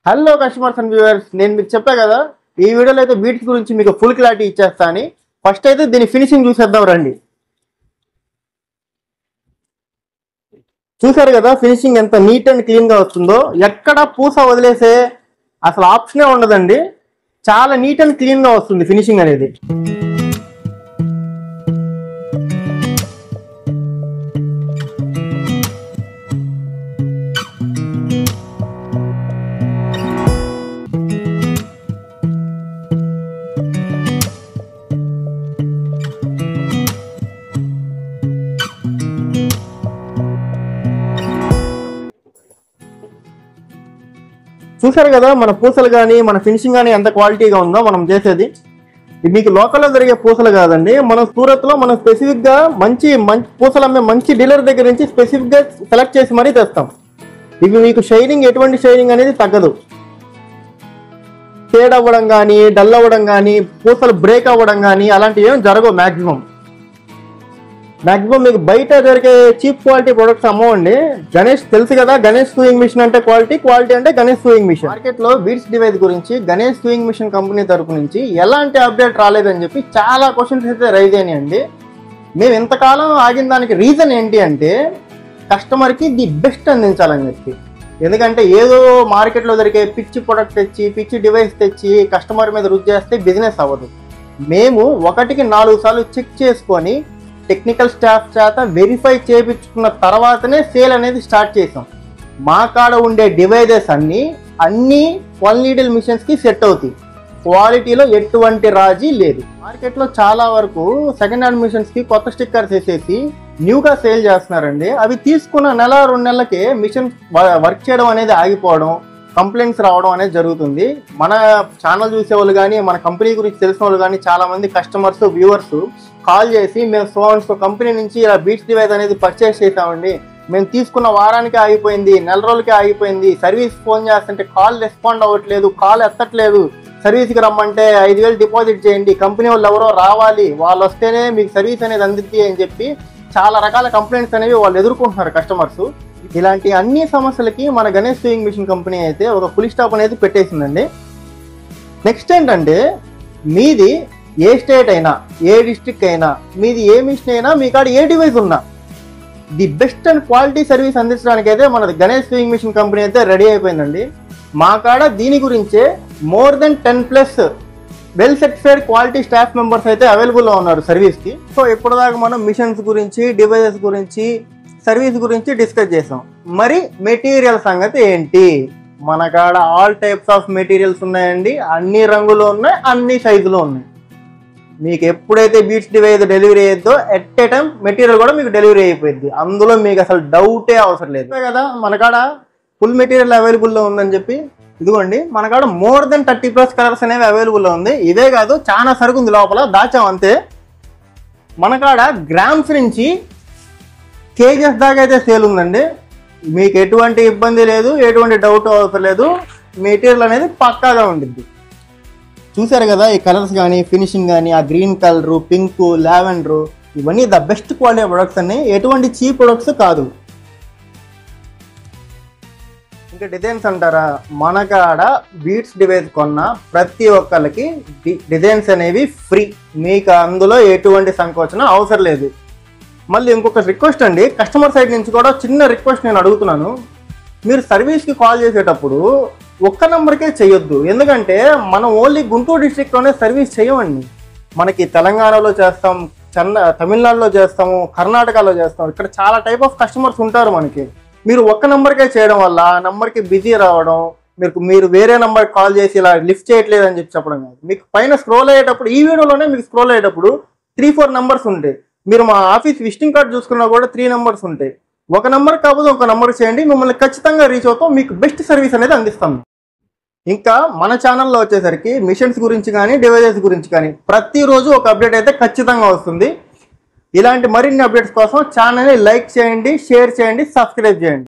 Hello customers and viewers, నేను మీకు చెప్పా కదా ఈ వీడియోలో అయితే బీట్స్ గురించి మీకు ఫుల్ క్లారిటీ ఇచ్చేస్తా అని. ఫస్ట్ అయితే దీని ఫినిషింగ్ చూసేద్దాం రండి. చూసారు కదా ఫినిషింగ్ ఎంత నీట్ అండ్ క్లీన్ గా వస్తుందో. ఎక్కడ పూస వదిలేసే అసలు ఆప్షనే ఉండదండి. చాలా నీట్ అండ్ క్లీన్ గా వస్తుంది ఫినిషింగ్ అనేది. చూసారు కదా మన పూసలు కానీ మన ఫినిషింగ్ కానీ ఎంత క్వాలిటీగా ఉందో మనం చేసేది. మీకు లోకల్లో జరిగే పూసలు కాదండి, మన సూరత్ లో మనం స్పెసిఫిక్ గా మంచి పూసలు అమ్మే మంచి డీలర్ దగ్గర నుంచి స్పెసిఫిక్ గా సెలెక్ట్ చేసి మరీ తెస్తాం. ఇవి మీకు షైనింగ్ ఎటువంటి షైనింగ్ అనేది తగ్గదు. ఫేడ్ అవ్వడం కానీ డల్ అవ్వడం కానీ పూసలు బ్రేక్ అవ్వడం కానీ అలాంటివి ఏం జరగవు. మాక్సిమం మీకు బయట దొరికే చీప్ క్వాలిటీ ప్రొడక్ట్స్ అమ్మవండి. గణేష్ తెలుసు కదా, గణేష్ సూయింగ్ మిషన్ అంటే క్వాలిటీ అంటే గణేష్ సూయింగ్ మిషన్. మార్కెట్ లో బీట్స్ డివైస్ గురించి గణేష్ సూయింగ్ మిషన్ కంపెనీ తరపు నుంచి ఎలాంటి అప్డేట్ రాలేదని చెప్పి చాలా క్వశ్చన్స్ అయితే రైజ్ అయినాయండి. మేము ఇంతకాలం ఆగిన దానికి రీజన్ ఏంటి అంటే కస్టమర్ కి ది బెస్ట్ అందించాలని చెప్పి. ఎందుకంటే ఏదో మార్కెట్ లో దొరికే పిచ్చి ప్రొడక్ట్ తెచ్చి పిచ్చి డివైస్ తెచ్చి కస్టమర్ మీద రుచి చేస్తే బిజినెస్ అవ్వదు. మేము 1-4 సార్లు చెక్ చేసుకొని టెక్నికల్ స్టాఫ్ చేత వెరిఫై చేయించుకున్న తర్వాతనే సేల్ అనేది స్టార్ట్ చేసాం. మా కాడ ఉండే డివైజెస్ అన్ని 1 నీడిల్ మిషన్స్ కి సెట్ అవుతాయి. క్వాలిటీలో ఎటువంటి రాజీ లేదు. మార్కెట్లో చాలా వరకు సెకండ్ హ్యాండ్ మిషన్స్ కి కొత్త స్టిక్కర్స్ వేసేసి న్యూగా సేల్ చేస్తున్నారండి. అవి తీసుకున్న 1-2 నెలలకే మిషన్ వర్క్ చేయడం అనేది ఆగిపోవడం, కంప్లైంట్స్ రావడం అనేది జరుగుతుంది. మన ఛానల్ చూసేవాళ్ళు కానీ మన కంపెనీ గురించి తెలిసిన వాళ్ళు కానీ చాలా మంది కస్టమర్స్ వ్యూవర్స్ కాల్ చేసి మేము సో కంపెనీ నుంచి ఇలా బీట్స్ డివైస్ అనేది పర్చేస్ చేసామండి, మేము తీసుకున్న వారానికి ఆగిపోయింది, 1 నెల రోజులకి ఆగిపోయింది, సర్వీస్ ఫోన్ చేస్తుంటే కాల్ రెస్పాండ్ అవ్వట్లేదు, కాల్ ఎత్తట్లేదు, సర్వీస్కి రమ్మంటే 5,000 డిపాజిట్ చేయండి, కంపెనీ వాళ్ళు ఎవరో రావాలి, వాళ్ళు వస్తేనే మీకు సర్వీస్ అనేది అందిద్ది అని చెప్పి చాలా రకాల కంప్లైంట్స్ అనేవి వాళ్ళు ఎదుర్కొంటున్నారు కస్టమర్స్. ఇలాంటి అన్ని సమస్యలకి మన గణేష్ సూయింగ్ మిషన్ కంపెనీ అయితే ఒక ఫుల్ స్టాప్ అనేది పెట్టేసిందండి. నెక్స్ట్ ఏంటంటే మీది ఏ స్టేట్ అయినా ఏ డిస్ట్రిక్ట్ అయినా మీది ఏ మిషన్ అయినా మీ కాడ ఏ డివైస్ ఉన్నా the best and quality service అందించడానికి అయితే మన గణేష్ సూయింగ్ మిషన్ కంపెనీ అయితే రెడీ అయిపోయిందండి. మా కాడ దీని గురించే more than 10+ well certified quality staff members అయితే అవైలబుల్లో ఉన్నారు సర్వీస్కి. సో ఇప్పటిదాకా మనం మిషన్స్ గురించి డివైజెస్ గురించి సర్వీస్ గురించి డిస్కస్ చేసాం. మరి మెటీరియల్ సంగతి ఏంటి? మన కాడ ఆల్ టైప్స్ ఆఫ్ మెటీరియల్స్ ఉన్నాయండి. అన్ని రంగులు ఉన్నాయి, అన్ని సైజులు ఉన్నాయి. మీకు ఎప్పుడైతే బీట్స్ డివైస్ డెలివరీ అయ్యేదో ఎట్ ఏ టైం మెటీరియల్ కూడా మీకు డెలివరీ అయిపోయింది. అందులో మీకు అసలు డౌటే అవసరం లేదు కదా. మన కాడ ఫుల్ మెటీరియల్ అవైలబుల్లో ఉందని చెప్పి ఇదిగోండి, మన కాడ మోర్ దెన్ 30+ కలర్స్ అనేవి అవైలబుల్లో ఉంది. ఇవే కాదు చాలా సరుకు ఉంది లోపల దాచాం అంతే. మన కాడ గ్రామ్స్ నుంచి కేజెస్ దాకా అయితే సేల్ ఉందండి. మీకు ఎటువంటి ఇబ్బంది లేదు, ఎటువంటి డౌట్ అవసరం లేదు. మెటీరియల్ అనేది పక్కాగా ఉంటుంది. చూసారు కదా ఈ కలర్స్ కానీ ఫినిషింగ్ కానీ, ఆ గ్రీన్ కలరు, పింక్, లావెండరు, ఇవన్నీ ద బెస్ట్ క్వాలిటీ ప్రొడక్ట్స్ అన్ని, ఎటువంటి చీప్ ప్రొడక్ట్స్ కాదు. ఇంకా డిజైన్స్ అంటారా, మన కాడ బీట్స్ డివైస్ కొన్న ప్రతి ఒక్కరికి డిజైన్స్ అనేవి ఫ్రీ. మీకు అందులో ఎటువంటి సంకోచన అవసరం లేదు. మళ్ళీ ఇంకొక రిక్వెస్ట్ అండి, కస్టమర్ సైడ్ నుంచి కూడా చిన్న రిక్వెస్ట్ నేను అడుగుతున్నాను. మీరు సర్వీస్కి కాల్ చేసేటప్పుడు ఒక్క నెంబర్కే చేయొద్దు. ఎందుకంటే మనం ఓన్లీ గుంటూరు డిస్ట్రిక్ట్లోనే సర్వీస్ చేయమండి. మనకి తెలంగాణలో చేస్తాం, తమిళనాడులో చేస్తాము, కర్ణాటకలో చేస్తాం. ఇక్కడ చాలా టైప్ ఆఫ్ కస్టమర్స్ ఉంటారు మనకి. మీరు ఒక్క నెంబర్కే చేయడం వల్ల ఆ నెంబర్కి బిజీ రావడం, మీరు వేరే నెంబర్కి కాల్ చేసి ఇలా లిఫ్ట్ చేయట్లేదు అని చెప్పడం కాదు. మీకు పైన స్క్రోల్ అయ్యేటప్పుడు ఈ వీడియోలోనే మీకు స్క్రోల్ అయ్యేటప్పుడు 3-4 నెంబర్స్ ఉంటాయి. మీరు మా ఆఫీస్ విజిటింగ్ కార్డ్ చూసుకున్నా కూడా 3 నెంబర్స్ ఉంటాయి. ఒక నెంబర్ కాకపోతే ఒక నెంబర్ చేయండి, మిమ్మల్ని ఖచ్చితంగా రీచ్ అవుతాం, మీకు బెస్ట్ సర్వీస్ అనేది అందిస్తాం. ఇంకా మన ఛానల్లో వచ్చేసరికి మిషన్స్ గురించి కానీ డివైజెస్ గురించి కానీ ప్రతిరోజు ఒక అప్డేట్ అయితే ఖచ్చితంగా వస్తుంది. ఇలాంటి మరిన్ని అప్డేట్స్ కోసం ఛానల్ని లైక్ చేయండి, షేర్ చేయండి, సబ్స్క్రైబ్ చేయండి.